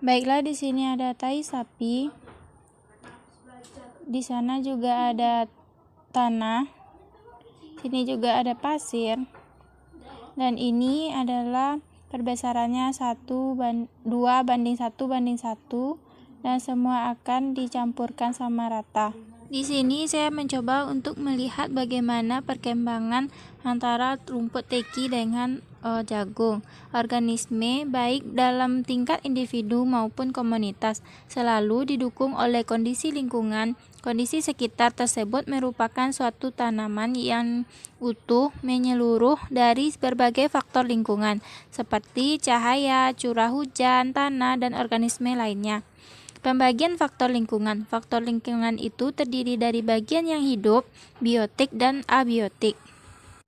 Baiklah, di sini ada tai sapi. Di sana juga ada tanah. Sini juga ada pasir. Dan ini adalah perbesarannya 2:1 dan semua akan dicampurkan sama rata. Di sini saya mencoba untuk melihat bagaimana perkembangan antara rumput teki dengan jagung. Organisme baik dalam tingkat individu maupun komunitas selalu didukung oleh kondisi lingkungan. Kondisi sekitar tersebut merupakan suatu tanaman yang utuh menyeluruh dari berbagai faktor lingkungan seperti cahaya, curah hujan, tanah, dan organisme lainnya. Pembagian faktor lingkungan. Faktor lingkungan itu terdiri dari bagian yang hidup, biotik, dan abiotik.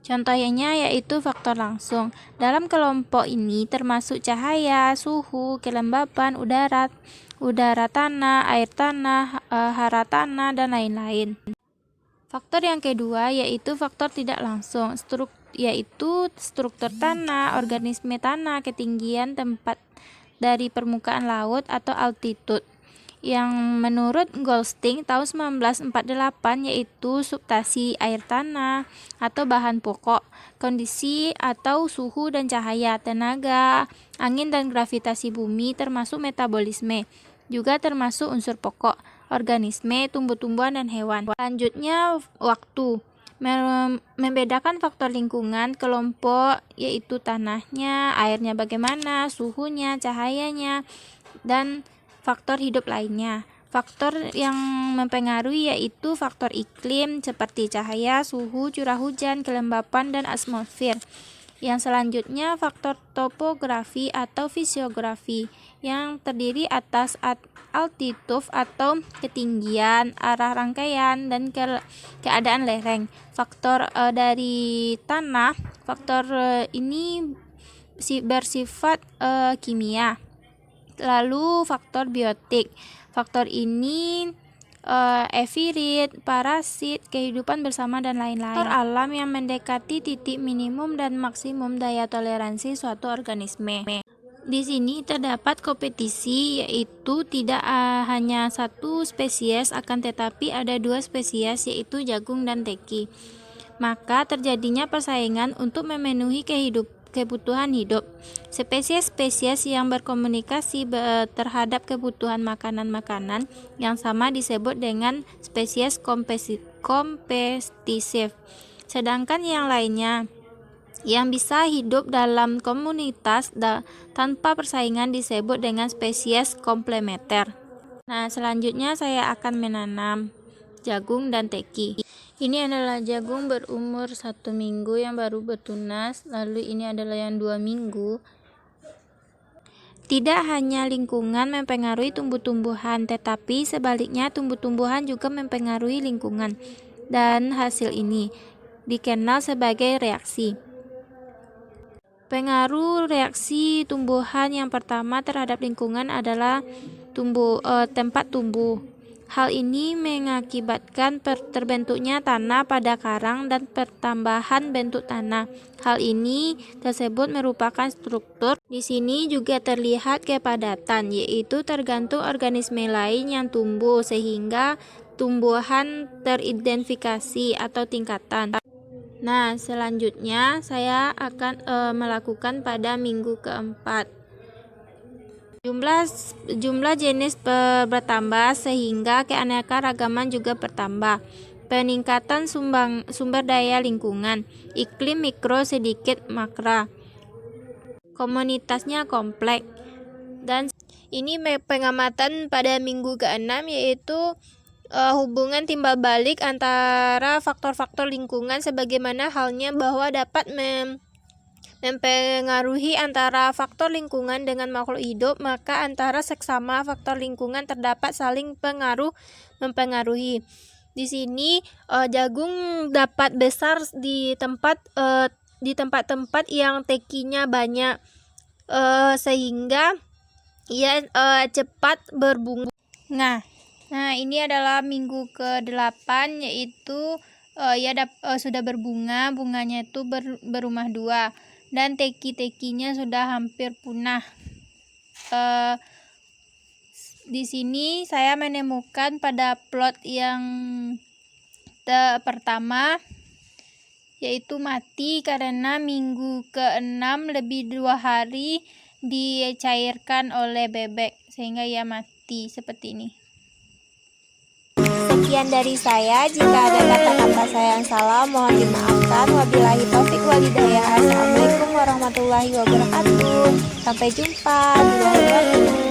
Contohnya yaitu faktor langsung. Dalam kelompok ini termasuk cahaya, suhu, kelembapan udara tanah, air tanah, hara tanah, dan lain-lain. Faktor yang kedua yaitu faktor tidak langsung, yaitu struktur tanah, organisme tanah, ketinggian tempat dari permukaan laut atau altitude. Yang menurut Goldstein tahun 1948 yaitu substansi air tanah atau bahan pokok, kondisi atau suhu dan cahaya, tenaga, angin dan gravitasi bumi termasuk metabolisme, juga termasuk unsur pokok, organisme, tumbuh-tumbuhan dan hewan. Selanjutnya waktu. Membedakan faktor lingkungan kelompok yaitu tanahnya, airnya bagaimana, suhunya, cahayanya, dan faktor hidup lainnya. Faktor yang mempengaruhi yaitu faktor iklim seperti cahaya, suhu, curah hujan, kelembapan, dan atmosfer. Yang selanjutnya faktor topografi atau fisiografi yang terdiri atas altitude atau ketinggian, arah rangkaian, dan keadaan lereng. Faktor dari tanah, faktor ini bersifat kimia. Lalu faktor biotik. Faktor ini evirit, parasit, kehidupan bersama, dan lain-lain. Faktor alam yang mendekati titik minimum dan maksimum daya toleransi suatu organisme. Di sini terdapat kompetisi, yaitu tidak hanya satu spesies akan tetapi ada 2 spesies yaitu jagung dan teki. Maka terjadinya persaingan untuk memenuhi kebutuhan hidup. Spesies-spesies yang berkomunikasi terhadap kebutuhan makanan-makanan yang sama disebut dengan spesies kompetitif. Sedangkan yang lainnya yang bisa hidup dalam komunitas tanpa persaingan disebut dengan spesies komplementer. Nah, selanjutnya saya akan menanam jagung dan teki. Ini adalah jagung berumur 1 minggu yang baru bertunas, lalu ini adalah yang 2 minggu. Tidak hanya lingkungan mempengaruhi tumbuh-tumbuhan, tetapi sebaliknya tumbuh-tumbuhan juga mempengaruhi lingkungan. Dan hasil ini dikenal sebagai reaksi. Pengaruh reaksi tumbuhan yang pertama terhadap lingkungan adalah tempat tumbuh. Hal ini mengakibatkan terbentuknya tanah pada karang dan pertambahan bentuk tanah. Hal ini tersebut merupakan struktur. Di sini juga terlihat kepadatan, yaitu tergantung organisme lain yang tumbuh sehingga tumbuhan teridentifikasi atau tingkatan. Nah, selanjutnya saya akan melakukan pada minggu keempat. Jumlah jenis bertambah sehingga keanekaragaman juga bertambah. Peningkatan sumber daya lingkungan, iklim mikro sedikit makro. Komunitasnya kompleks. Dan ini pengamatan pada minggu ke-6 yaitu hubungan timbal balik antara faktor-faktor lingkungan sebagaimana halnya bahwa dapat mempengaruhi antara faktor lingkungan dengan makhluk hidup, maka antara seksama faktor lingkungan terdapat saling mempengaruhi. Di sini jagung dapat besar di tempat-tempat yang tekinya banyak sehingga ia cepat berbunga. Nah, ini adalah minggu ke-8 yaitu sudah berbunga, bunganya itu berumah 2 dan teki-tekinya sudah hampir punah. Di sini saya menemukan pada plot yang pertama, yaitu mati karena minggu ke-6 lebih 2 hari dicairkan oleh bebek, sehingga ia mati seperti ini. Sekian dari saya. Jika ada kata-kata saya yang salah, mohon dimaafkan. Wabillahi taufik walhidayah. Assalamualaikum warahmatullahi wabarakatuh. Sampai jumpa di lain waktu.